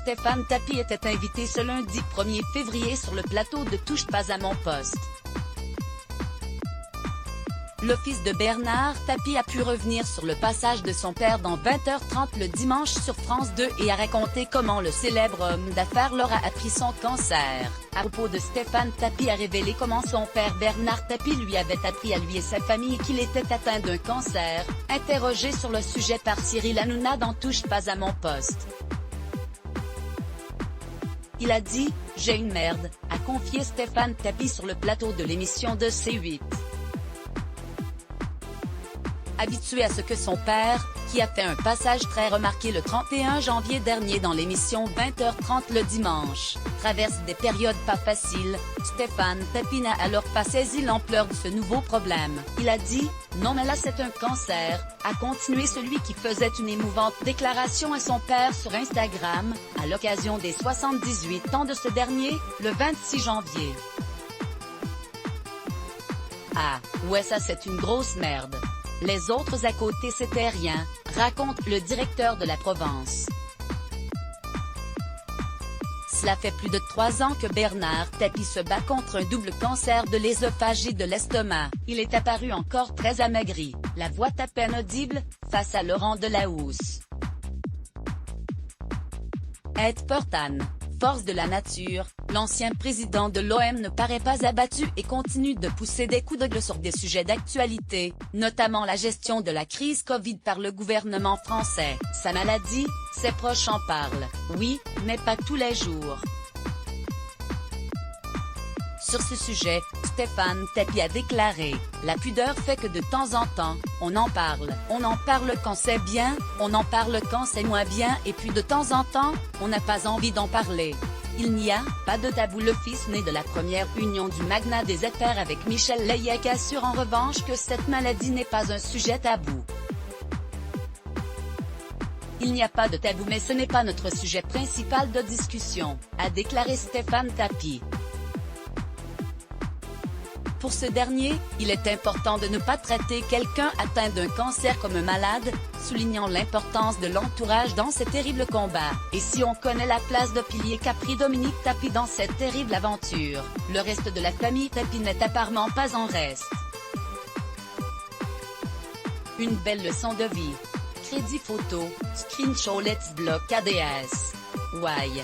Stéphane Tapie était invité ce lundi 1er février sur le plateau de Touche pas à mon poste. Le fils de Bernard Tapie a pu revenir sur le passage de son père dans 20h30 le dimanche sur France 2 et a raconté comment le célèbre homme d'affaires leur a appris son cancer. À propos de Stéphane Tapie a révélé comment son père Bernard Tapie lui avait appris à lui et sa famille qu'il était atteint d'un cancer. Interrogé sur le sujet par Cyril Hanouna dans Touche pas à mon poste. Il a dit « J'ai une merde », a confié Stéphane Tapie sur le plateau de l'émission de C8. Habitué à ce que son père, qui a fait un passage très remarqué le 31 janvier dernier dans l'émission 20h30 le dimanche, traverse des périodes pas faciles, Stéphane Tapie n'a alors pas saisi l'ampleur de ce nouveau problème. Il a dit « Non mais là c'est un cancer », a continué celui qui faisait une émouvante déclaration à son père sur Instagram, à l'occasion des 78 ans de ce dernier, le 26 janvier. Ah, ouais ça c'est une grosse merde. Les autres à côté c'était rien, raconte le directeur de la Provence. Cela fait plus de 3 ans que Bernard Tapie se bat contre un double cancer de l'œsophage et de l'estomac. Il est apparu encore très amaigri, la voix à peine audible, face à Laurent Delahousse. Ed Portan, force de la nature, l'ancien président de l'OM ne paraît pas abattu et continue de pousser des coups de gueule sur des sujets d'actualité, notamment la gestion de la crise Covid par le gouvernement français. Sa maladie, ses proches en parlent, oui, mais pas tous les jours. Sur ce sujet, Stéphane Tapie a déclaré « La pudeur fait que de temps en temps, on en parle. On en parle quand c'est bien, on en parle quand c'est moins bien et puis de temps en temps, on n'a pas envie d'en parler. Il n'y a pas de tabou ». Le fils né de la première union du magnat des affaires avec Michel Layek assure en revanche que cette maladie n'est pas un sujet tabou. Il n'y a pas de tabou mais ce n'est pas notre sujet principal de discussion, a déclaré Stéphane Tapie. Pour ce dernier, il est important de ne pas traiter quelqu'un atteint d'un cancer comme un malade, soulignant l'importance de l'entourage dans ces terribles combats. Et si on connaît la place de pilier qu'a pris Dominique Tapie dans cette terrible aventure, le reste de la famille Tapie n'est apparemment pas en reste. Une belle leçon de vie. Crédit photo, screenshot let's block ADS. Why?